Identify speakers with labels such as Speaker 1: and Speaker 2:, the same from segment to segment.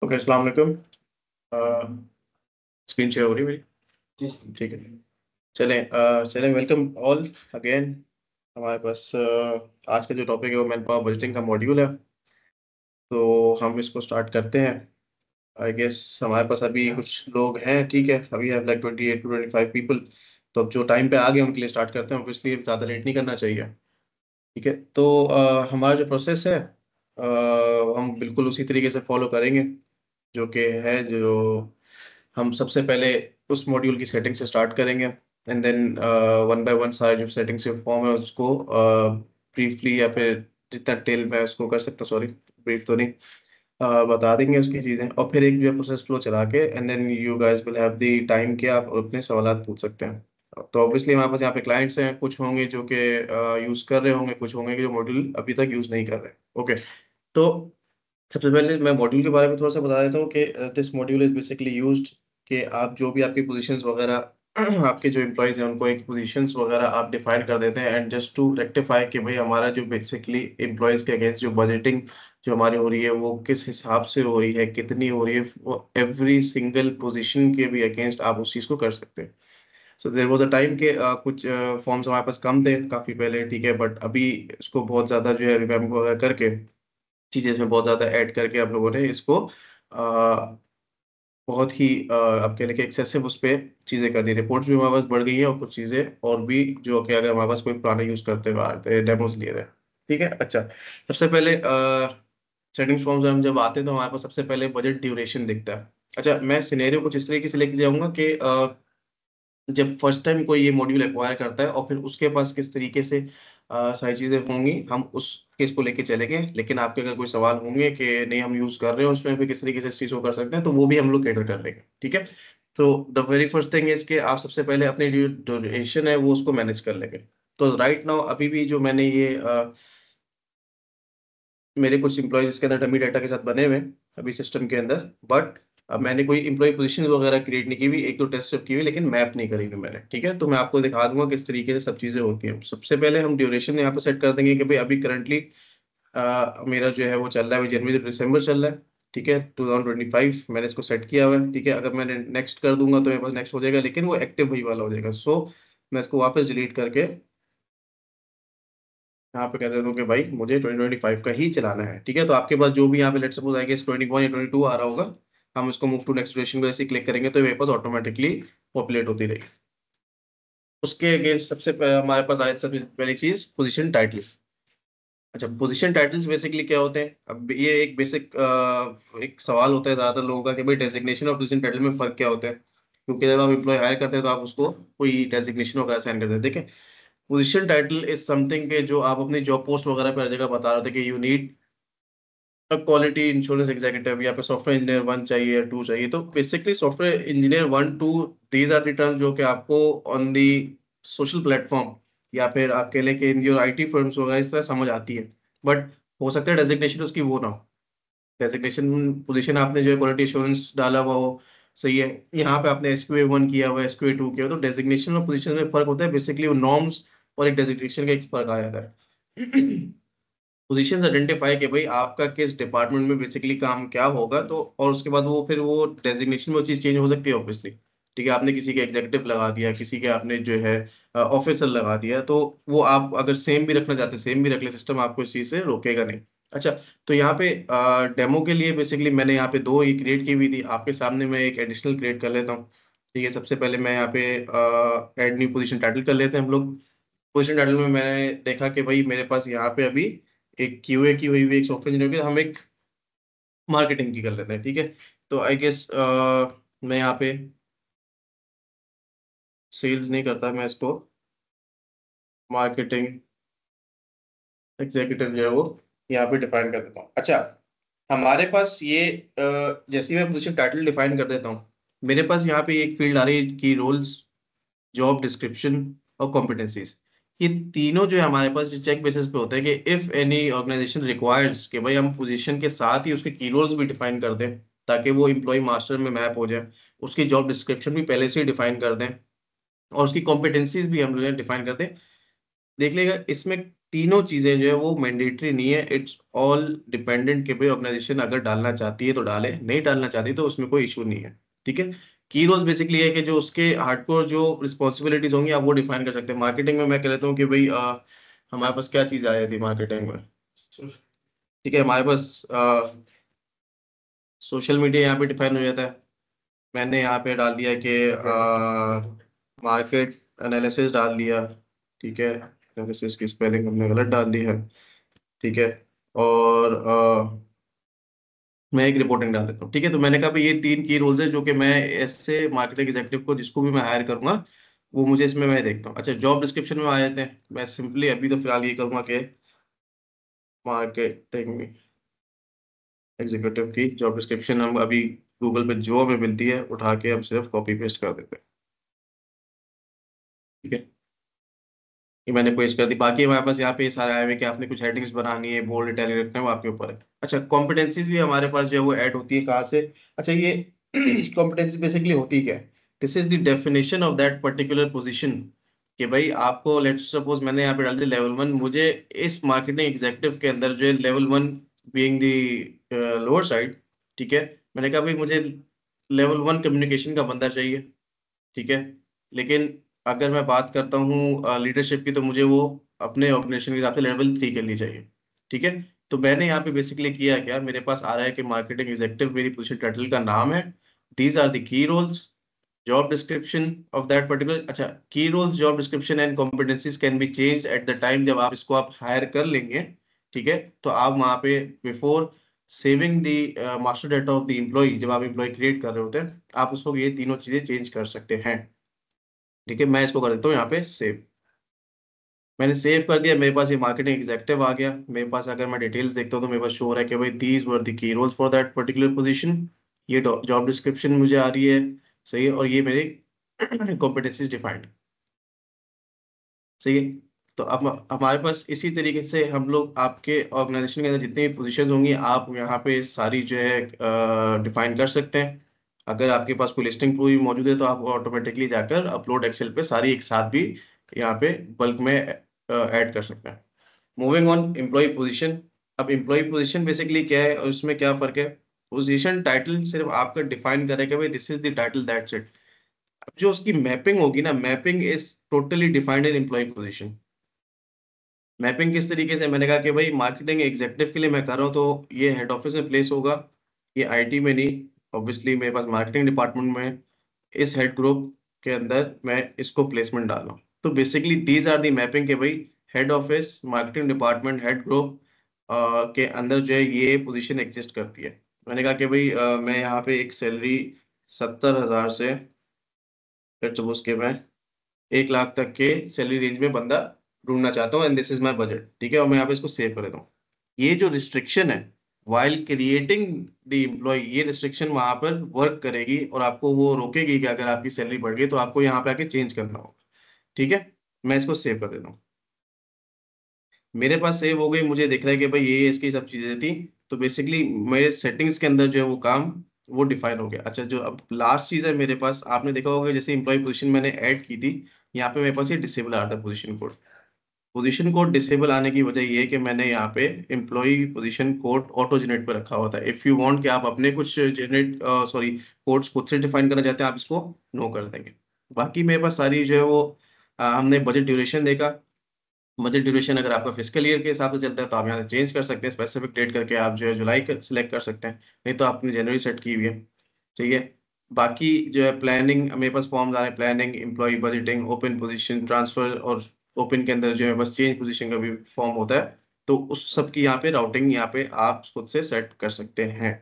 Speaker 1: Okay, अस्सलाम वालेकुम। Screen share हो रही है मेरी?
Speaker 2: जी।
Speaker 1: ठीक है। चलें, वेलकम ऑल अगेन। हमारे पास आज का जो टॉपिक है वो मैन पावर बजटिंग का मॉड्यूल है। तो हम इसको स्टार्ट करते हैं। आई गेस हमारे पास अभी कुछ लोग हैं, ठीक है। अभी है लाइक 28 to 25 पीपल। तो अब जो टाइम पे आ गए उनके लिए स्टार्ट करते हैं, ऑब्वियसली ज़्यादा लेट नहीं करना चाहिए। ठीक है, तो हमारा जो प्रोसेस है हम बिल्कुल उसी तरीके से फॉलो करेंगे जो कि है जो हम सबसे पहले उस मॉड्यूल की सेटिंग से स्टार्ट करेंगे and then one by one सारे जो सेटिंग से फॉर्म है उसको ब्रीफली या फिर जितना टेल मैं उसको कर सकता, सॉरी ब्रीफ तो नहीं, बता देंगे उसकी चीज़ें और फिर एक जो है प्रोसेस फ्लो चला के and then you guys will have the time कि आप अपने सवालात पूछ सकते हैं। तो ऑब्वियसली हमारे पास यहाँ पे क्लाइंट्स हैं, कुछ होंगे जो कि यूज़ कर रहे होंगे, कुछ होंगे कि जो मॉड्यूल अभी तक यूज़ नहीं कर रहे। ओके, तो सबसे पहले मैं मॉड्यूल के बारे में थोड़ा-सा बता देता हूँ कि this module is basically used कि आप जो भी आपकी पोज़ीशंस वगैरह आपके जो एम्प्लॉइज़ हैं उनको एक पोज़ीशंस वगैरह आप डिफाइन कर देते हैं एंड जस्ट टू रेक्टिफाई कि भई हमारा जो बेसिकली एम्प्लॉइज़ के अगेंस्ट जो बजटिंग जो हमारी हो रही है वो किस हिसाब से हो रही है, कितनी हो रही है, वो एवरी सिंगल पोज़ीशन के भी अगेंस्ट आप उस चीज़ को कर सकते हैं। So there was a time कि कुछ फॉर्म्स हमारे पास कम थे काफ़ी पहले, ठीक है, बट अभी इसको बहुत ज़्यादा जो है रिवैम्प वगैरह करके चीज़ें इसमें बहुत ज़्यादा ऐड करके आप लोगों ने इसको बहुत ही आप कह लें कि एक्सेसिव उस पे चीज़ें कर दी। रिपोर्ट्स भी हमारे पास बढ़ गई हैं और कुछ चीज़ें और भी जो कि अगर हमारे पास कोई पुराना यूज़ करते हुए आ रहे थे, डेमोज़ लिए थे। ठीक है? अच्छा, सबसे पहले सेटिंग्स फॉर्म्स में हम जब आते हैं तो हमारे पास सबसे पहले बजट ड्यूरेशन दिखता है। अच्छा, मैं सिनेरियो कुछ इस तरीके से लेके जाऊँगा कि जब फर्स्ट टाइम कोई ये मॉड्यूल एक्वायर करता है और फिर उसके पास किस तरीके से सारी चीज़ें होंगी, हम उस केस को लेके चलेंगे। लेकिन आपके अगर कोई सवाल होंगे कि नहीं हम यूज़ कर रहे हैं, उसमें भी किस तरीके से इस चीज़ को कर सकते हैं, तो वो भी हम लोग कैटर कर लेंगे, ठीक है? तो the very first thing is कि आप सबसे पहले अपनी जो ड्यूरेशन है, वो उसको मैनेज कर लेंगे। तो राइट नाउ अभी भी जो मैंने ये मेरे कुछ एम्प्लॉइज़ इसके अंदर डमी डाटा के साथ बने हुए हैं, अभी सिस्टम के अंदर, बट मैंने कोई एम्प्लॉयी पोज़ीशन वगैरह क्रिएट नहीं की हुई, 1-2 टेस्ट सब की हुई, लेकिन मैप नहीं करी हुई मैंने, ठीक है? तो मैं आपको दिखा दूँगा किस तरीके से सब चीज़ें होती हैं। सबसे पहले हम ड्यूरेशन यहाँ पे सेट कर देंगे कि भई अभी करंटली मेरा जो है वो चल रहा है, जनवरी से दिसंबर चल रहा है, ठीक है? 2025 मैंने इसको सेट किया हुआ है, ठीक है? अगर मैंने नेक्स्ट कर दूँगा तो मेरे पास नेक्स्ट हो जाएगा, लेकिन वो एक्टिव वही वाला हो जाएगा। सो मैं इसको वापस डिलीट करके यहाँ पे कह देता हूँ कि भाई मुझे 2025 का ही चलाना है, ठीक है? तो आपके पास जो भी यहाँ पे लेट्स सपोज़ आई गेस 21 या 22 आ रहा होगा, हम इसको मूव टू नेक्स्ट ड्यूरेशन पे ऐसे ही क्लिक करेंगे तो ये मेरे पास ऑटोमैटिकली पॉपुलेट होती रहेगी। उसके अगेंस्ट सबसे हमारे पास आए सबसे पहली चीज़ पोज़ीशन टाइटल। अच्छा, पोज़ीशन टाइटल्स बेसिकली क्या होते हैं? अब ये एक बेसिक एक सवाल होता है ज़्यादातर लोगों का कि भाई डेज़िग्नेशन और पोज़ीशन टाइटल में फ़र्क क्या होता है? क्योंकि जब आप एम्प्लॉयी हायर करते हैं तो आप उसको कोई डेज़िग्नेशन वगैरह असाइन करते हैं। देखिए, पोज़ीशन टाइटल इज़ समथिंग कि जो आप अपनी जॉब पोस्ट वगैरह पे हर जगह बता रहे थे कि you need quality insurance executive या फिर सॉफ्टवेयर इंजीनियर 1 चाहिए या 2 चाहिए। तो basically software engineer 1, 2 these are the terms जो कि आपको ऑन द सोशल प्लेटफ़ॉर्म या फिर आप कह लें कि इन योर आईटी फर्म्स वगैरह इस तरह समझ आती है। बट हो सकता है डेज़िग्नेशन उसकी वो ना हो। डेज़िग्नेशन पोज़ीशन आपने जो है क्वालिटी एश्योरेंस डाला हुआ हो, सही है। यहाँ पे आपने एसक्यूए 1 किया हुआ है, एसक्यूए 2 किया हुआ है, तो डेज़िग्नेशन और पोज़ीशन में फ़र्क होता है। बेसिकली वो नॉर्म्स और एक डेज़िग्नेशन का एक फ़र्क आ जाता है। पोजीशंस आइडेंटिफाई कि भाई आपका किस डिपार्टमेंट में बेसिकली काम क्या होगा, तो और उसके बाद वो फिर वो डेजिग्नेशन में वो चीज़ चेंज हो सकती है ऑब्वियसली। ठीक है, आपने किसी के एग्ज़ीक्यूटिव लगा दिया, किसी के आपने जो है ऑफ़िसर लगा दिया, तो वो आप अगर सेम भी रखना चाहते हैं, सेम भी रख ले, सिस्टम आपको इस चीज़ से रोकेगा नहीं। अच्छा, तो यहाँ पे डेमो के लिए बेसिकली मैंने यहाँ पे 2 ही क्रिएट की हुई थी, आपके सामने मैं एक एडिशनल क्रिएट कर लेता हूँ। ठीक है, सबसे पहले मैं यहाँ पे ऐड न्यू पोजीशन टाइटल कर लेते हैं हम लोग। पोजीशन टाइटल में मैंने देखा कि भई मेरे पास यहाँ पे अभी एक क्यूए की हुई हुई एक सॉफ्टवेयर इंजीनियर की, हम एक मार्केटिंग की कर लेते हैं, ठीक है? तो आई गेस मैं यहाँ पे सेल्स नहीं करता, मैं इसको मार्केटिंग एग्ज़ीक्यूटिव जो है वो यहाँ पे डिफाइन कर देता हूँ। अच्छा, हमारे पास ये जैसे ही मैं पोजीशन टाइटल डिफाइन कर देता हूँ, मेरे पास यहाँ पे एक फ़ील्ड आ रही है कि रोल्स, जॉब डिस्क्रिप्शन और कॉम्पिटेंसीज़। ये तीनों जो है हमारे पास ये चेक बेसिस पे होता है कि इफ एनी ऑर्गेनाइजेशन रिक्वायर्स कि भाई हम पोजीशन के साथ ही उसके की रोल्स भी डिफाइन कर दें, ताकि वो एम्प्लॉयी मास्टर में मैप हो जाए। उसकी जॉब डिस्क्रिप्शन भी पहले से ही डिफाइन कर दें और उसकी कॉम्पिटेंसीज़ भी हम जो है डिफाइन कर दें। देख लीजिएगा इसमें तीनों चीजें जो है वो मैंडेटरी नहीं है, इट्स ऑल डिपेंडेंट कि भाई ऑर्गेनाइजेशन अगर डालना चाहती है तो डाले, नहीं डालना चाहती तो उसमें कोई इशू नहीं है। ठीक है, की रोल्स बेसिकली है कि जो उसके हार्डकोर जो रिस्पॉन्सिबिलिटीज होंगी आप वो डिफाइन कर सकते हैं। मार्केटिंग में मैं कह लेता हूँ कि भाई हमारे पास क्या चीज आ जाती है मार्केटिंग में। ठीक है, हमारे पास सोशल मीडिया यहाँ पे डिफाइन हो जाता है। मैंने यहाँ पे डाल दिया कि मार्केट एनालिसिस डाल दिया। ठीक है, एनालिसिस की स्पेलिंग हमने गलत डाल दी है। ठीक है, और मैं एक रिपोर्टिंग डाल देता हूँ। ठीक है, तो मैंने कहा भाई ये तीन की रोल्स है जो कि मैं ऐसे मार्केटिंग एग्जीक्यूटिव को जिसको भी मैं हायर करूंगा वो मुझे इसमें मैं देखता हूँ। अच्छा, जॉब डिस्क्रिप्शन में आ जाते हैं। मैं सिंपली अभी तो फिलहाल ये करूंगा कि मार्केटिंग एग्जीक्यूटिव की जॉब डिस्क्रिप्शन हम अभी गूगल पे जो हमें मिलती है उठा के हम सिर्फ कॉपी पेस्ट कर देते हैं। ठीक है, ये मैंने पेस्ट कर दी। बाकी हमारे पास यहाँ पे ये सारा है कि आपने कुछ हेडिंग्स बनानी है, बोल्ड इटैलिक रखना है, वो आपके ऊपर है। अच्छा, कॉम्पिटेंसीज भी हमारे पास जो है वो ऐड होती है कहाँ से। अच्छा, ये कॉम्पिटेंसी बेसिकली होती क्या है? This is the definition of that particular position. कि भाई आपको लेट्स सपोज मैंने यहाँ पे डाल दिया लेवल 1, मुझे इस मार्केटिंग एग्जीक्यूटिव के अंदर जो है level 1 being the lower side. ठीक है, मैंने कहा भाई मुझे लेवल 1 कम्युनिकेशन का बंदा चाहिए। ठीक है, लेकिन अगर मैं बात करता हूँ लीडरशिप की तो मुझे वो अपने ऑर्गेनाइजेशन के हिसाब से लेवल 3 के लिए चाहिए। ठीक है, तो मैंने यहाँ पे बेसिकली किया क्या, मेरे पास आ रहा है कि मार्केटिंग एग्जीक्यूटिव मेरी पोजीशन टाइटल का नाम है। These are the key roles, job description of that particular. अच्छा, key roles job description and competencies can be change at the time, जब आप इसको आप हायर कर लेंगे। ठीक है, तो आप वहां पे before saving the master data of the employee, जब आप एम्प्लॉय क्रिएट कर रहे होते हैं आप उसको ये तीनों चीजें चेंज कर सकते हैं। ठीक है, मैं इसको कर देता हूँ यहाँ पे सेव। मैंने सेव कर दिया, मेरे पास ये मार्केटिंग एग्जीक्यूटिव आ गया। मेरे पास अगर मैं डिटेल्स देखता हूँ तो मेरे पास शो हो रहा है कि भाई these were the key roles for that particular position. ये जॉब डिस्क्रिप्शन मुझे आ रही है। सही है, और ये मेरे कॉम्पिटेंसीज डिफाइंड। सही है, तो अब हमारे पास इसी तरीके से हम लोग आपके ऑर्गेनाइजेशन के अंदर जितनी भी पोजीशन होंगी आप यहाँ पे सारी जो है डिफाइन कर सकते हैं। अगर आपके पास कोई लिस्टिंग पूरी मौजूद है तो आप ऑटोमेटिकली जाकर अपलोड एक्सेल पे सारी एक साथ भी यहाँ पे बल्क में ऐड कर सकते हैं। Moving on, employee position. अब एम्प्लॉय पोजीशन बेसिकली क्या है और उसमें क्या फर्क है? पोजीशन टाइटल सिर्फ आपका डिफाइन करेगा भाई this is the title, that's it. अब जो उसकी मैपिंग होगी ना, mapping is totally defined in employee position. Mapping किस तरीके से, मैंने कहा कि भाई मार्केटिंग एग्जीक्यूटिव के लिए मैं कर रहा हूँ तो ये हेड ऑफिस में प्लेस होगा, ये आईटी में नहीं। ऑब्वियसली मेरे पास मार्केटिंग डिपार्टमेंट में इस हेड ग्रुप के अंदर मैं इसको प्लेसमेंट डाल रहा हूँ। तो basically these are the mapping के भाई head office, marketing department, head group के अंदर जो है ये पोजीशन एग्जिस्ट करती है। मैंने कहा कि भाई मैं यहाँ पे एक सैलरी 70,000 से सपोज के मैं 1 लाख तक के सैलरी रेंज में बंदा ढूंढना चाहता हूँ and this is my budget. ठीक है, और मैं यहाँ पे इसको सेव कर देता हूँ। ये जो रिस्ट्रिक्शन है वाइल क्रिएटिंग द एम्प्लॉय, ये रिस्ट्रिक्शन वहां पर वर्क करेगी और आपको वो रोकेगी कि अगर आपकी सैलरी बढ़ गई तो आपको यहाँ पे आके चेंज करना होगा। ठीक है, मैं इसको सेव कर देता हूँ। मेरे पास सेव हो गई, मुझे दिख रहा है कि भाई ये इसकी सब चीजें थी। तो बेसिकली मेरे सेटिंग्स के अंदर जो है वो काम वो डिफाइन हो गया। अच्छा, जो अब लास्ट चीज है मेरे पास, आपने देखा होगा जैसे एम्प्लॉय पोजीशन मैंने ऐड की थी, यहाँ पे मेरे पास ये डिसेबल आ रहा था position code. Position code disable आने की वजह ये है कि मैंने यहाँ पे employee position code auto generate पे रखा हुआ था। इफ यू वांट कि आप अपने कुछ जनरेट सॉरी कोड्स खुद से डिफाइन करना चाहते हैं आप इसको नो कर देंगे। बाकी मेरे पास सारी जो है वो हमने बजट ड्यूरेशन देखा। बजट ड्यूरेशन अगर आपका फिजिकल ईयर के हिसाब से चलता है तो आप यहाँ से चेंज कर सकते हैं, स्पेसिफिक डेट करके आप जो है जुलाई सिलेक्ट कर सकते हैं, नहीं तो आपने जनवरी सेट की हुई है। ठीक है, बाकी जो है प्लानिंग मेरे पास फॉर्म्स आ रहे हैं, planning, employee budgeting, open position, transfer, और ओपन के अंदर जो है बस चेंज पोजीशन का भी फॉर्म होता है। तो उस सब की यहाँ पे राउटिंग यहाँ पे आप खुद से सेट कर सकते हैं।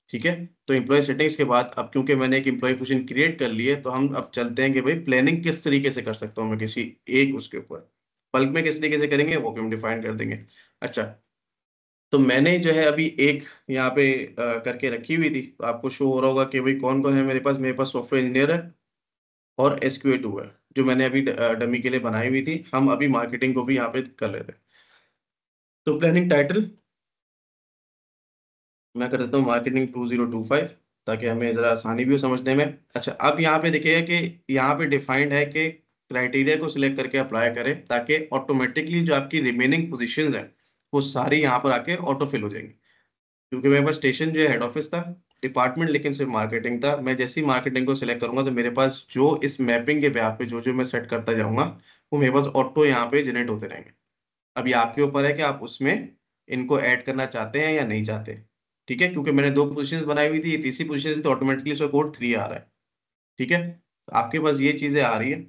Speaker 1: ठीक है, तो एम्प्लॉय सेटिंग्स के बाद अब क्योंकि मैंने एक एम्प्लॉय पोजीशन क्रिएट कर ली है तो हम अब चलते हैं कि भाई प्लानिंग किस तरीके से कर सकता हूँ मैं किसी एक उसके ऊपर, बल्क में किस तरीके से करेंगे वो भी हम डिफाइन कर देंगे। अच्छा, तो मैंने जो है अभी एक यहाँ पे करके रखी हुई थी, तो आपको शो हो रहा होगा कि भाई कौन कौन है मेरे पास सॉफ्टवेयर इंजीनियर है और SQA 2 है जो मैंने अभी डमी के लिए बनाई हुई थी। हम अभी मार्केटिंग को भी यहाँ पे कर लेते हैं। तो प्लानिंग टाइटल मैं कर देता हूँ मार्केटिंग 2025, ताकि हमें जरा आसानी भी हो समझने में। अच्छा, अब यहाँ पे देखिएगा कि यहाँ पे डिफाइंड है कि क्राइटेरिया को सिलेक्ट करके अप्लाई करें, ताकि ऑटोमेटिकली जो आपकी रिमेनिंग पोजीशंस हैं वो सारी यहाँ पर आके ऑटो फिल हो जाएंगी। क्योंकि मेरे पास स्टेशन जो है हेड ऑफिस था, डिपार्टमेंट लेकिन सिर्फ मार्केटिंग था। मैं जैसे ही मार्केटिंग को सिलेक्ट करूंगा तो मेरे पास जो इस मैपिंग के ब्याह पे जो जो मैं सेट करता जाऊंगा वो मेरे पास ऑटो यहाँ पे जनरेट होते रहेंगे। अभी आपके ऊपर है कि आप उसमें इनको ऐड करना चाहते हैं या नहीं चाहते। ठीक है, क्योंकि मैंने दो पोजीशंस बनाई हुई थी, तीसरी पोजीशन तो ऑटोमेटिकली इसका कोड 3 आ रहा है। ठीक है, तो आपके पास ये चीजें आ रही है।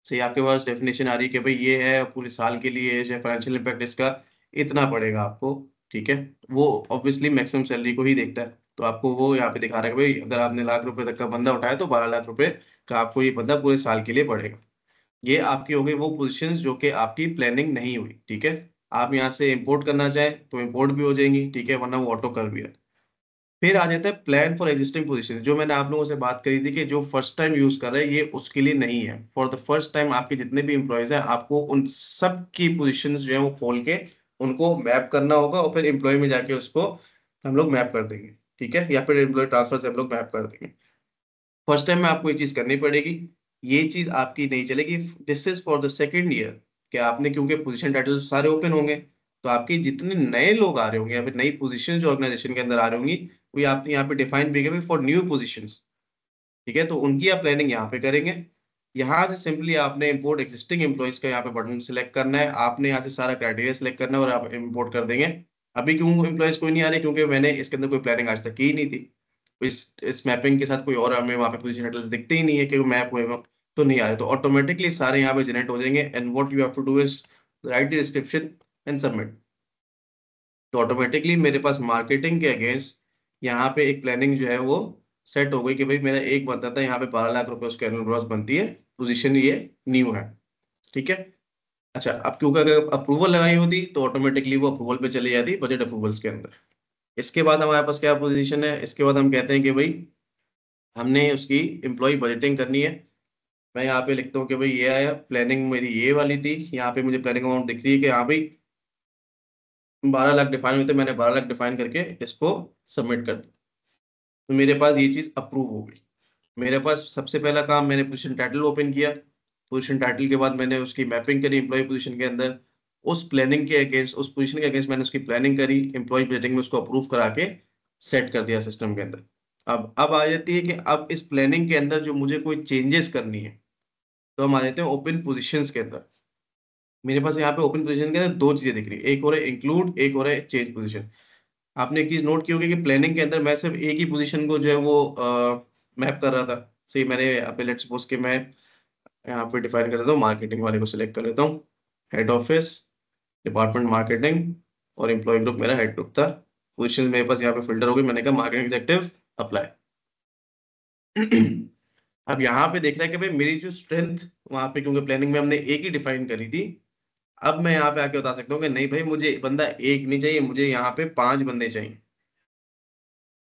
Speaker 1: सही, आपके पास डेफिनेशन आ रही है कि भाई ये है पूरे साल के लिए जो फाइनेंशियल इम्पैक्ट इसका इतना पड़ेगा आपको। ठीक है, वो ऑब्वियसली मैक्सिमम सैलरी को ही देखता है, तो आपको वो यहाँ पे दिखा रहा है कि भाई अगर आपने लाख रुपए तक का बंदा उठाया तो 12 लाख रुपए का आपको ये बंदा पूरे साल के लिए पड़ेगा। ये आपकी हो गई वो पोजीशंस जो कि आपकी प्लानिंग नहीं हुई। ठीक है, आप यहाँ से इंपोर्ट करना चाहें तो इंपोर्ट भी हो जाएंगी। ठीक है, वरना वो ऑटो कर भी है। फिर आ जाता है प्लान फॉर एग्जिस्टिंग पोजीशन, जो मैंने आप लोगों से बात करी थी कि जो फर्स्ट टाइम यूज कर रहे हैं ये उसके लिए नहीं है। फॉर द फर्स्ट टाइम आपके जितने भी एम्प्लॉयज हैं आपको उन सब की पोजीशंस जो है वो खोल के उनको मैप करना होगा, और फिर एम्प्लॉय में जाके उसको हम लोग मैप कर देंगे। ठीक है, या फिर एम्प्लॉय ट्रांसफर से हम लोग मैप कर देंगे। फर्स्ट टाइम में आपको ये चीज करनी पड़ेगी। ये चीज आपकी नहीं चलेगी। This is for the second year कि आपने, क्योंकि पोजीशन टाइटल सारे ओपन होंगे, तो आपके जितने नए लोग आ रहे होंगे या फिर नई पोजीशन जो ऑर्गेनाइजेशन के अंदर आ रही होंगी वो आपने यहाँ पे डिफाइन भी किया फॉर न्यू पोजीशंस। ठीक है, तो उनकी आप प्लानिंग यहाँ पे करेंगे। यहाँ से सिंपली आपने इंपोर्ट एग्जिस्टिंग एम्प्लॉइज का यहाँ पे बटन सिलेक्ट करना है। आपने यहाँ से सारा क्राइटेरिया सिलेक्ट करना है और आप इंपोर्ट कर देंगे। अभी क्यों एम्प्लॉइज कोई नहीं आ रहे, क्योंकि मैंने इसके अंदर कोई प्लानिंग आज तक की ही नहीं थी। इस मैपिंग के साथ कोई और हमें वहाँ पे पोजीशन टाइटल्स दिखते ही नहीं है कि वो मैप हुए हो, तो नहीं आ रहे। तो ऑटोमेटिकली सारे यहाँ पे जनरेट हो जाएंगे, and what you have to do is write the description and submit. तो ऑटोमेटिकली मेरे पास मार्केटिंग के अगेंस्ट यहाँ पे एक प्लानिंग जो है वो सेट हो गई कि भाई मेरा एक बनता था यहाँ पे 12 लाख रुपए उसके एनुअल ग्रॉस बनती है। पोजीशन ये न्यू है। ठीक है। अच्छा, अब क्योंकि अगर अप्रूवल लगाई होती तो ऑटोमेटिकली वो अप्रूवल पे चली जाती बजट अप्रूवल्स के अंदर। इसके बाद हमारे पास क्या पोजीशन है, इसके बाद हम कहते हैं कि भाई हमने उसकी एम्प्लॉय बजटिंग करनी है। मैं यहाँ पे लिखता हूँ कि भाई ये आया, प्लानिंग मेरी ये वाली थी। यहाँ पे मुझे प्लानिंग अमाउंट दिख रही है कि हाँ भाई 12 लाख डिफाइन हुए थे, मैंने 12 लाख डिफाइन करके इसको सबमिट कर दिया। तो मेरे पास ये चीज अप्रूव हो गई। मेरे पास सबसे पहला काम, मैंने पोजीशन टाइटल ओपन किया। पोजीशन टाइटल के बाद मैंने उसकी मैपिंग करी एम्प्लॉय पोजीशन के अंदर। उस प्लानिंग के अगेंस्ट, उस पोजीशन के अगेंस्ट मैंने उसकी प्लानिंग करी, एम्प्लॉय बजटिंग में उसको अप्रूव करा के सेट कर दिया सिस्टम के अंदर। अब आ जाती है कि अब इस प्लानिंग के अंदर जो मुझे कोई चेंजेस करनी है, तो हम आ जाते हैं ओपन पोजीशंस के अंदर। मेरे पास यहाँ पे ओपन पोजीशन के अंदर दो चीजें दिख रही है, एक हो रहा है इंक्लूड, एक हो रहा है चेंज पोजीशन। आपने एक चीज नोट की होगी कि प्लानिंग के अंदर मैं सिर्फ एक ही पोजीशन को जो है वो मैप कर रहा था। सही, मैंने यहाँ पे लेट्स सपोज कि मैं यहाँ पे डिफाइन कर देता हूँ, मार्केटिंग वाले को सिलेक्ट कर लेता हूँ। हेड ऑफिस, डिपार्टमेंट मार्केटिंग, और एम्प्लॉय ग्रुप मेरा हेड ग्रुप था। पोजीशन मेरे पास यहाँ पे फिल्टर हो गई, मैंने कहा मार्केटिंग एग्जेक्टिव अप्लाई। अब यहाँ पे देख रहा है कि भाई मेरी जो स्ट्रेंथ वहां पे, क्योंकि प्लानिंग में हमने एक ही डिफाइन करी थी, अब मैं यहाँ पे आके बता सकता हूँ कि नहीं भाई मुझे बंदा एक नहीं चाहिए, मुझे यहाँ पे 5 बंदे चाहिए।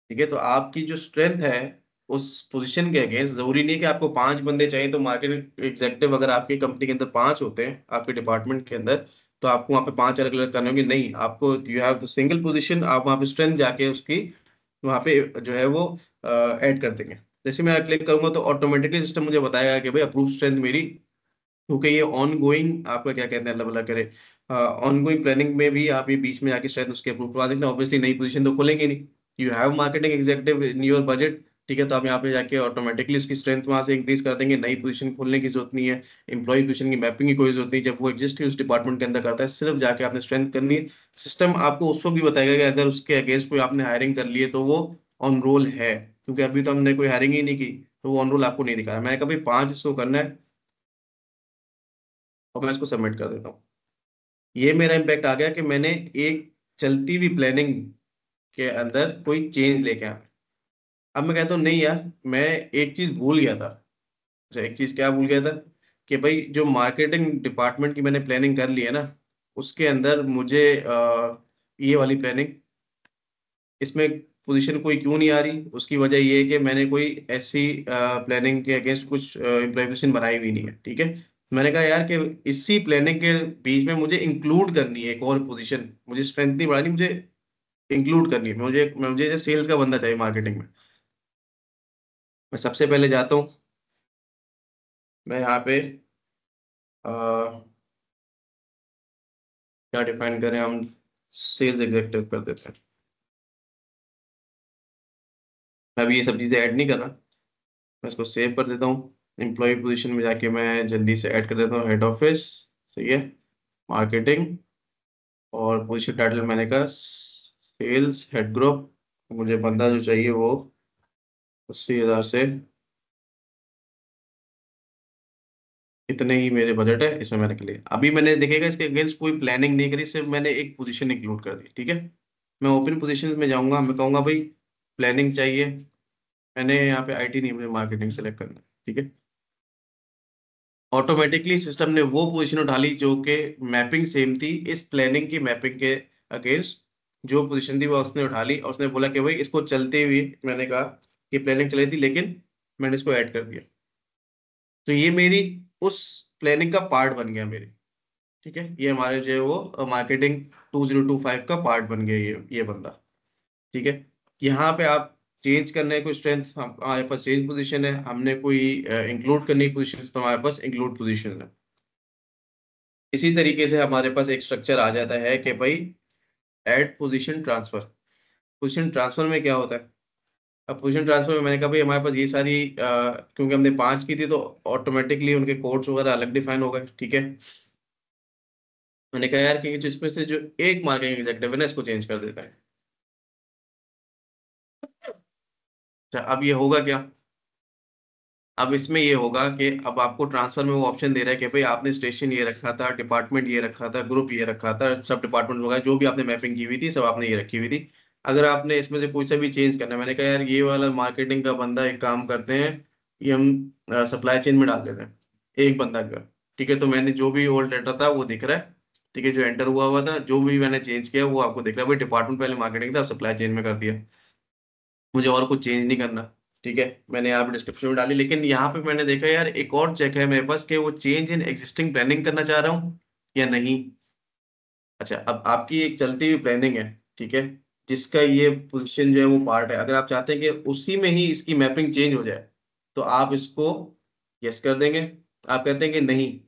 Speaker 1: ठीक है, तो आपकी जो स्ट्रेंथ है उस पोजीशन के अगेंस्ट, जरूरी नहीं कि आपको 5 बंदे चाहिए। तो मार्केट एग्जेक्टिव अगर आपकी कंपनी के अंदर 5 होते हैं आपके डिपार्टमेंट के अंदर, तो आपको वहाँ पे 5 अलग अलग करने होंगे। नहीं, आपको you have the single position, आप वहाँ पे स्ट्रेंथ जाके उसकी वहाँ पे जो है वो ऐड कर देंगे। जैसे मैं क्लिक करूंगा तो ऑटोमेटिकली सिस्टम मुझे बताएगा कि भाई अप्रूव स्ट्रेंथ मेरी, क्योंकि ये ऑन गोइंग आपका क्या कहते हैं, अल्लाह भला करे, ऑन गोइंग प्लानिंग में भी आप ये बीच में जाके शायद उसके अप्रूव करवा सकते हैं। ऑब्वियसली नई पोजीशन तो खोलेंगे नहीं। You have marketing executive in your budget. ठीक है, तो आप यहाँ पे जाके ऑटोमेटिकली उसकी स्ट्रेंथ वहां से इंक्रीज कर देंगे। नई पोजीशन खोलने की जरूरत नहीं है, एम्प्लॉय पोजीशन की मैपिंग की कोई जरूरत नहीं। जब वो एग्जिस्ट ही उस डिपार्टमेंट के अंदर करता है, सिर्फ जाके आपने स्ट्रेंथ करनी है। सिस्टम आपको उसको भी बताएगा कि अगर उसके अगेंस्ट कोई आपने हायरिंग कर ली है तो वो ऑन रोल है, क्योंकि अभी तो हमने कोई हायरिंग ही नहीं की, तो वो ऑन रोल आपको नहीं दिखा रहा। मैंने कहा भाई 5 इसको करना है, और मैं इसको सबमिट कर देता हूँ। ये मेरा इम्पैक्ट आ गया कि मैंने एक चलती हुई प्लानिंग के अंदर कोई चेंज लेके आया। अब मैं कहता हूँ नहीं यार, मैं एक चीज भूल गया था। अच्छा, एक चीज क्या भूल गया था, कि भाई जो मार्केटिंग डिपार्टमेंट की मैंने प्लानिंग कर ली है ना, उसके अंदर मुझे ये वाली प्लानिंग, इसमें पोजीशन कोई क्यों नहीं आ रही, उसकी वजह ये है कि मैंने कोई ऐसी प्लानिंग के अगेंस्ट कुछ इम्प्लीमेंटेशन बनाई हुई नहीं है। ठीक है, मैंने कहा यार कि इसी प्लानिंग के बीच में मुझे इंक्लूड करनी है एक और पोजीशन, मुझे स्ट्रेंथ नहीं बढ़ानी, मुझे इंक्लूड करनी है। मुझे सेल्स का बंदा चाहिए मार्केटिंग में। मैं सबसे पहले जाता हूँ, मैं यहाँ पे क्या डिफाइन करें हम, सेल्स एग्जीक्यूटिव कर देते हैं। मैं अभी ये सब चीजें ऐड नहीं कर रहा, मैं इसको सेव कर देता हूँ। एम्प्लॉय पोजीशन में जाके मैं जल्दी से ऐड कर देता हूँ हेड ऑफिस, सही है, मार्केटिंग, और पोजीशन टाइटल मैंने कहा सेल्स हेड ग्रुप। मुझे बंदा जो चाहिए वो 80,000 से, इतने ही मेरे बजट है, इसमें मैंने कर लिया। अभी मैंने देखेगा इसके अगेंस्ट कोई प्लानिंग नहीं करी, सिर्फ मैंने एक पोजीशन इंक्लूड कर दी, ठीक है। मैं ओपन पोजीशन में जाऊंगा, मैं कहूंगा भाई प्लानिंग चाहिए, मैंने यहाँ पे आईटी नहीं, मुझे मार्केटिंग सेलेक्ट करना है, ठीक है। ऑटोमेटिकली सिस्टम ने वो पोजीशन उठा ली जो कि मैपिंग सेम थी इस प्लानिंग की मैपिंग के अगेंस्ट। जो पोजीशन थी वो उसने उठा ली और उसने बोला कि भाई इसको चलते हुए, मैंने कहा कि प्लानिंग चली थी लेकिन मैंने इसको ऐड कर दिया, तो ये मेरी उस प्लानिंग का पार्ट बन गया मेरे, ठीक है। ये हमारे जो है वो मार्केटिंग 2025 का पार्ट बन गया ये बंदा, ठीक है। यहाँ पे आप चेंज करने कोई स्ट्रेंथ, हमारे पास चेंज पोजीशन है, हमने कोई इंक्लूड करने की पोजीशन, तो हमारे पास इंक्लूड पोजीशन है। इसी तरीके से हमारे पास एक स्ट्रक्चर आ जाता है कि भाई add position transfer. Position transfer में क्या होता है, अब पोजीशन ट्रांसफर में मैंने कहा भाई हमारे पास ये सारी क्योंकि हमने 5 की थी तो ऑटोमेटिकली उनके कोड्स वगैरह अलग डिफाइन हो गए, ठीक है। मैंने कहा यार कि जिसमें से जो एक मार्केटिंग एग्जेक्टिव है ना, इसको चेंज कर देता है। अच्छा, अब ये होगा क्या, अब इसमें ये होगा कि अब आपको ट्रांसफर में वो ऑप्शन दे रहा है कि भाई आपने स्टेशन ये रखा था, डिपार्टमेंट ये रखा था, ग्रुप ये रखा था, सब डिपार्टमेंट वगैरह जो भी आपने मैपिंग की हुई थी सब आपने ये रखी हुई थी। अगर आपने इसमें से कोई सा भी चेंज करना है, मैंने कहा यार ये वाला मार्केटिंग का बंदा एक काम करते हैं, ये हम सप्लाई चेन में डाल देते हैं, एक बंदा का, ठीक है। तो मैंने जो भी ओल्ड डाटा था वो दिख रहा है, ठीक है, जो एंटर हुआ हुआ था, जो भी मैंने चेंज किया वो आपको दिख रहा है। भाई डिपार्टमेंट पहले मार्केटिंग था, सप्लाई चेन में कर दिया, मुझे और कुछ चेंज नहीं करना, ठीक है। मैंने यहाँ पे डिस्क्रिप्शन में डाली, लेकिन यहाँ पे मैंने देखा यार एक और चेक है मेरे पास कि वो चेंज इन एग्जिस्टिंग प्लानिंग करना चाह रहा हूँ या नहीं। अच्छा, अब आपकी एक चलती हुई प्लानिंग है, ठीक है, जिसका ये पोजीशन जो है वो पार्ट है, अगर आप चाहते हैं कि उसी में ही इसकी मैपिंग चेंज हो जाए तो आप इसको यस कर देंगे। आप कहते हैं कि नहीं,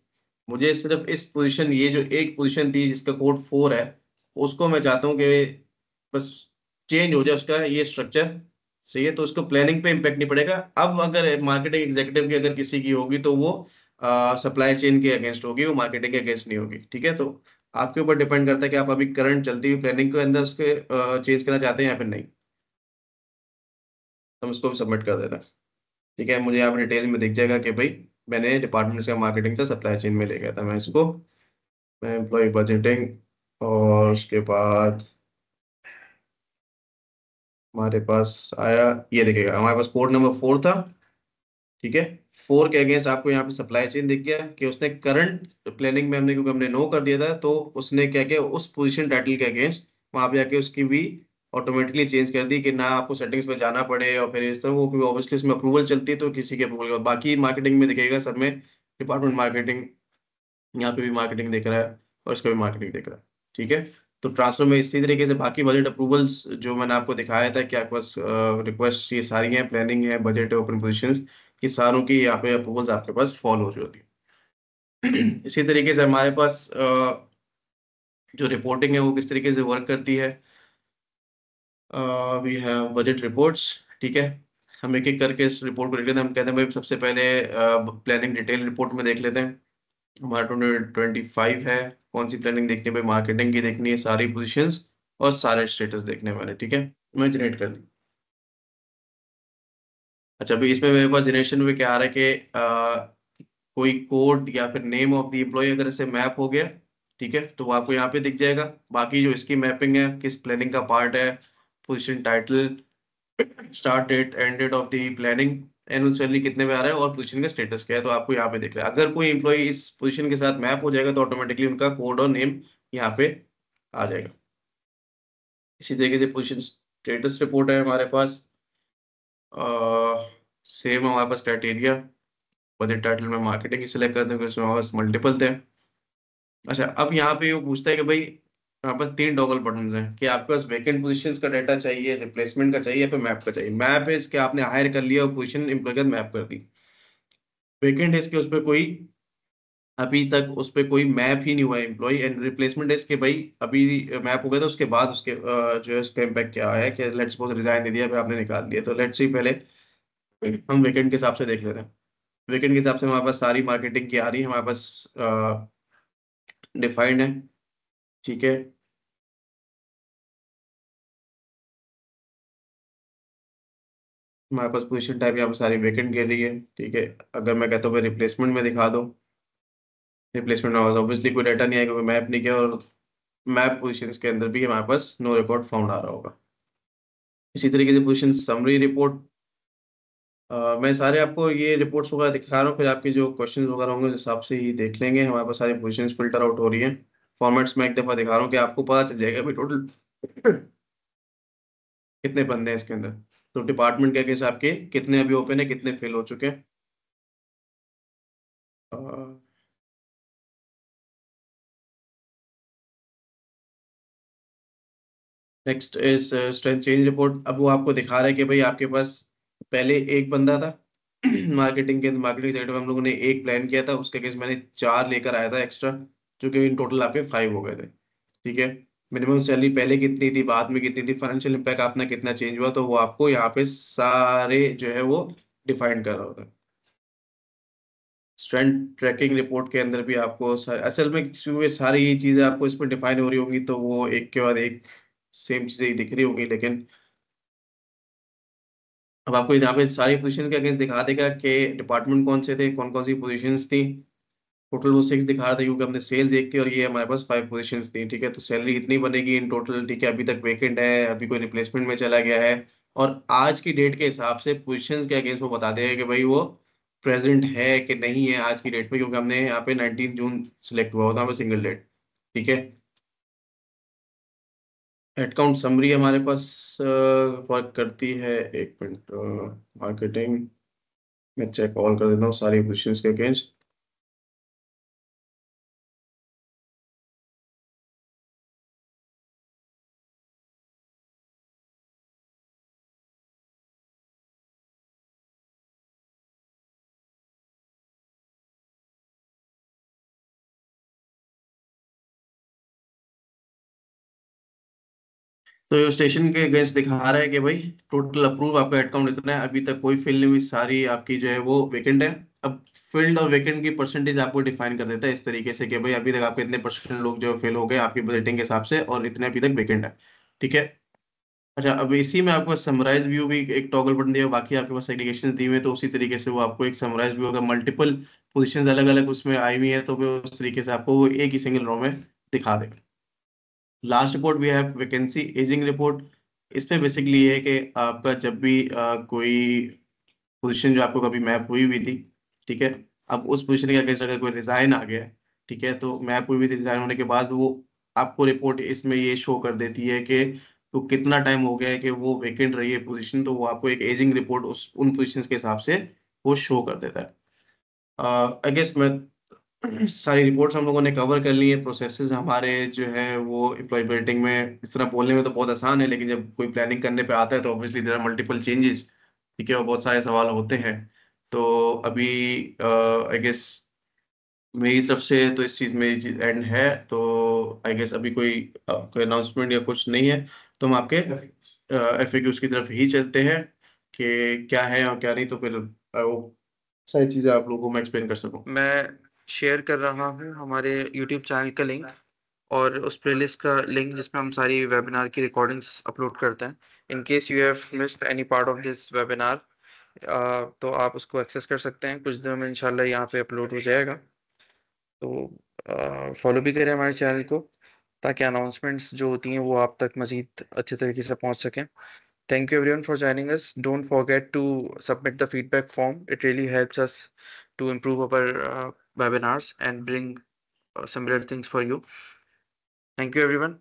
Speaker 1: मुझे सिर्फ इस पोजीशन, ये जो एक पोजीशन थी जिसका कोड 4 है, उसको मैं चाहता हूँ कि बस चेंज हो जाए उसका ये स्ट्रक्चर, सही है, तो उसको प्लानिंग पे इम्पेक्ट नहीं पड़ेगा। अब अगर मार्केटिंग एग्जीक्यूटिव की अगर किसी की होगी तो वो सप्लाई चेन के अगेंस्ट होगी, वो मार्केटिंग के अगेंस्ट नहीं होगी, ठीक है। तो आपके ऊपर डिपेंड करता है कि आप अभी करंट चलती हुई प्लानिंग के अंदर उसके चेंज करना चाहते हैं या फिर नहीं। तो हम उसको भी सबमिट कर देते हैं, ठीक है। मुझे यहाँ पे डिटेल में दिख जाएगा कि भाई मैंने डिपार्टमेंट का मार्केटिंग से सप्लाई चेन में ले गया था, मैं इसको, मैं एम्प्लॉय बजटिंग, और उसके बाद हमारे पास आया, ये देखिएगा हमारे पास कोड नंबर 4 था, ठीक है। 4 के अगेंस्ट आपको यहाँ पे सप्लाई चेन दिख गया कि उसने करंट प्लानिंग में हमने, क्योंकि हमने नो कर दिया था, तो उसने क्या किया उस पोजीशन टाइटल के अगेंस्ट वहां पे जाके उसकी भी ऑटोमेटिकली चेंज कर दी कि ना आपको सेटिंग्स में जाना पड़े, और फिर इस तरह वो, क्योंकि ऑब्वियसली इसमें अप्रूवल चलती है तो किसी के अप्रूवल के बाद बाकी मार्केटिंग में दिखेगा सब में डिपार्टमेंट मार्केटिंग, यहाँ पे भी मार्केटिंग दिख रहा है और इसका भी मार्केटिंग दिख रहा है, ठीक है। तो ट्रांसफर में इसी तरीके से बाकी बजट अप्रूवल्स जो मैंने आपको दिखाया था कि आपके पास रिक्वेस्ट ये सारी हैं, प्लानिंग है, बजट है, ओपन पोजीशंस की, सारों की यहाँ पे अप्रूवल्स आपके पास फॉलो हो रही होती है। इसी तरीके से हमारे पास जो रिपोर्टिंग है वो किस तरीके से वर्क करती है, वी हैव बजट रिपोर्ट्स, ठीक है। हम एक एक करके इस रिपोर्ट को देख लेते हैं। हम कहते हैं भाई सबसे पहले प्लानिंग डिटेल रिपोर्ट में देख लेते हैं। हमारा 2025 है, कौन सी प्लानिंग देखनी है भाई, मार्केटिंग की देखनी है, सारी पोजीशंस और सारे स्टेटस देखने वाले, ठीक है। मैं जनरेट कर दी। अच्छा, अभी इसमें मेरे पास जनरेशन में क्या आ रहा है कि कोई कोड या फिर नेम ऑफ द एम्प्लॉय अगर इसे मैप हो गया, ठीक है, तो वो आपको यहाँ पे दिख जाएगा। बाकी जो इसकी मैपिंग है किस प्लानिंग का पार्ट है, position title, start date, end date of the planning, annual salary कितने में आ रहा है और पोजीशन का स्टेटस क्या है, तो आपको यहाँ पे दिख रहा है। अगर कोई एम्प्लॉय इस पोजीशन के साथ मैप हो जाएगा तो ऑटोमेटिकली उनका कोड और नेम यहाँ पे आ जाएगा। इसी तरीके से पोजीशन स्टेटस रिपोर्ट है हमारे पास, सेम हमारे पास क्राइटेरिया, बजट टाइटल में मार्केटिंग ही सिलेक्ट करते हैं क्योंकि उसमें हमारे पास मल्टीपल थे। अच्छा, अब यहाँ पे वो पूछता है कि भाई यहाँ पर 3 टॉगल बटन हैं कि आपके पास वैकेंट पोजीशंस का डाटा चाहिए, रिप्लेसमेंट का चाहिए, या फिर मैप का चाहिए। मैप है इसके आपने हायर कर लिया और पोजीशन एम्प्लॉय मैप कर दी। वैकेंट है इसके उस पर कोई अभी तक उस पे कोई मैप ही नहीं हुआ एम्प्लॉय, एंड रिप्लेसमेंट डेज के भाई अभी मैप हो गया, तो उसके बाद उसके जो है उसका इम्पैक्ट क्या आया है कि लेट्स सपोज रिजाइन दे दिया, फिर आपने निकाल दिया, तो लेट्स सी पहले हम वेकेंट के हिसाब से देख लेते हैं। वेकेंट के हिसाब से हमारे पास सारी मार्केटिंग की आ रही है, हमारे पास डिफाइंड है, ठीक है। हमारे पास पोजीशन टाइप यहाँ पे सारी वेकेंट के लिए, ठीक है। अगर मैं कहता हूँ रिप्लेसमेंट में दिखा दो, रिप्लेसमेंट में ऑब्वियसली कोई डाटा नहीं आएगा, कोई मैप नहीं किया, और मैप पोजीशंस के अंदर भी हमारे पास नो रिकॉर्ड फाउंड आ रहा होगा। इसी तरीके से पोजीशन समरी रिपोर्ट, मैं सारे आपको ये रिपोर्ट्स वगैरह दिखा रहा हूँ, फिर आपके जो क्वेश्चंस वगैरह होंगे उस हिसाब से ही देख लेंगे। हमारे पास सारी पोजीशंस फिल्टर आउट हो रही हैं। फॉर्मेट्स में एक दफा दिखा रहा हूँ कि आपको पता चल जाएगा भाई टोटल कितने बंदे हैं इसके अंदर, तो डिपार्टमेंट के हिसाब के कितने अभी ओपन है, कितने फिल हो चुके हैं। Next is strength change report. अब वो आपको दिखा रहा है कि भाई आपके पास पहले एक बंदा था मार्केटिंग साइड में हम लोगों ने एक प्लान किया था, उसके केस मैंने 4 लेकर आया था एक्स्ट्रा, जो कि इन टोटल आपके 5 हो गए थे, ठीक है। मिनिमम सैलरी पहले कितनी थी, बाद में कितनी थी, फाइनेंशियल इम्पैक्ट अपना कितना चेंज हुआ, तो वो आपको यहाँ पे सारे जो है वो डिफाइन कर रहा होता है। स्ट्रेंथ ट्रैकिंग रिपोर्ट के अंदर भी आपको असल में क्योंकि सारी ये चीजें आपको इसमें डिफाइन हो रही होंगी, तो वो एक के बाद एक सेम चीजें ही दिख रही होंगी, लेकिन अब आपको यहाँ पे सारी पोजीशन के अगेंस्ट दिखा देगा कि डिपार्टमेंट कौन से थे, कौन कौन सी पोजीशंस थी। टोटल वो 6 दिखा रहा था क्योंकि हमने सेल्स एक थी, और ये हमारे पास 5 पोजीशंस थी, ठीक है। तो सैलरी इतनी बनेगी इन टोटल, ठीक है। अभी तक वेकेंट है, अभी कोई रिप्लेसमेंट में चला गया है, और आज की डेट के हिसाब से पोजीशंस के अगेंस्ट वो बता देगा कि भाई वो प्रेजेंट है कि नहीं है आज की डेट पे, क्योंकि हमने यहाँ पे 19 जून सिलेक्ट हुआ होता है सिंगल डेट, ठीक है। हेडकाउंट समरी हमारे पास वर्क करती है, एक मिनट, मार्केटिंग मैं चेक ऑल कर देता हूँ सारी पोजीशंस के अगेंस्ट। तो स्टेशन के अगेंस्ट दिखा रहा है कि भाई टोटल अप्रूव आपका हेडकाउंट इतना है, अभी तक कोई फिल नहीं हुई, सारी आपकी जो है वो वेकेंट है। अब फिल्ड और वेकेंट की परसेंटेज आपको डिफाइन कर देता है इस तरीके से कि भाई अभी तक आपके इतने परसेंट लोग जो फिल हो गए आपकी बजटिंग के हिसाब से, और इतने अभी तक वेकेंट है, ठीक है। अच्छा, अब इसी में आपको समराइज व्यू भी एक टॉगल बटन दिया, बाकी आपके पास एग्रीगेशन दी हुई है, तो उसी तरीके से वो आपको एक समराइज व्यू होगा, मल्टीपल पोजीशंस अलग अलग उसमें आई हुई है, तो वो उस तरीके से आपको वो एक ही सिंगल रो में दिखा देगा। लास्ट रिपोर्ट भी है वैकेंसी एजिंग रिपोर्ट। इसमें बेसिकली ये है कि आपका जब भी कोई पोजीशन जो आपको कभी मैप हुई हुई थी, ठीक है, अब उस पोजीशन के अगेंस्ट अगर कोई रिजाइन आ गया है, ठीक है, तो मैप हुई हुई थी, रिजाइन होने के बाद वो आपको रिपोर्ट इसमें ये शो कर देती है कि तो कितना टाइम हो गया है कि वो वेकेंट रही है पोजीशन, तो वो आपको एक एजिंग रिपोर्ट उस उन पोजीशन के हिसाब से वो शो कर देता है। आई गेस मैं सारी रिपोर्ट्स हम लोगों ने कवर कर ली है। प्रोसेसेस हमारे जो है वो एम्प्लॉय बिल्डिंग में इस तरह बोलने में तो बहुत आसान है, लेकिन जब कोई प्लानिंग करने पे आता है तो obviously there are multiple changes, ठीक है, और बहुत सारे सवाल होते हैं। तो अभी आई गेस मेरी तरफ से तो इस चीज़ में एंड है, तो आई गेस अभी कोई अनाउंसमेंट या कुछ नहीं है, तो हम आपके एफएक्यूज की तरफ ही चलते हैं कि क्या है और क्या नहीं, तो फिर वो सारी चीज़ें आप लोगों को मैं एक्सप्लेन कर सकूँ।
Speaker 2: मैं शेयर कर रहा हूँ हमारे यूट्यूब चैनल का लिंक और उस प्लेलिस्ट का लिंक जिसमें हम सारी वेबिनार की रिकॉर्डिंग्स अपलोड करते हैं। In case you have missed any part of this webinar, तो आप उसको एक्सेस कर सकते हैं। कुछ दिनों में इंशाल्लाह यहाँ पे अपलोड हो जाएगा। तो फॉलो भी करें हमारे चैनल को, ताकि अनाउंसमेंट्स जो होती हैं वो आप तक मज़ीद अच्छे तरीके से पहुँच सकें। Thank you everyone for joining us. Don't forget to submit the feedback form. It really helps us to improve our webinars and bring similar things for you. Thank you everyone.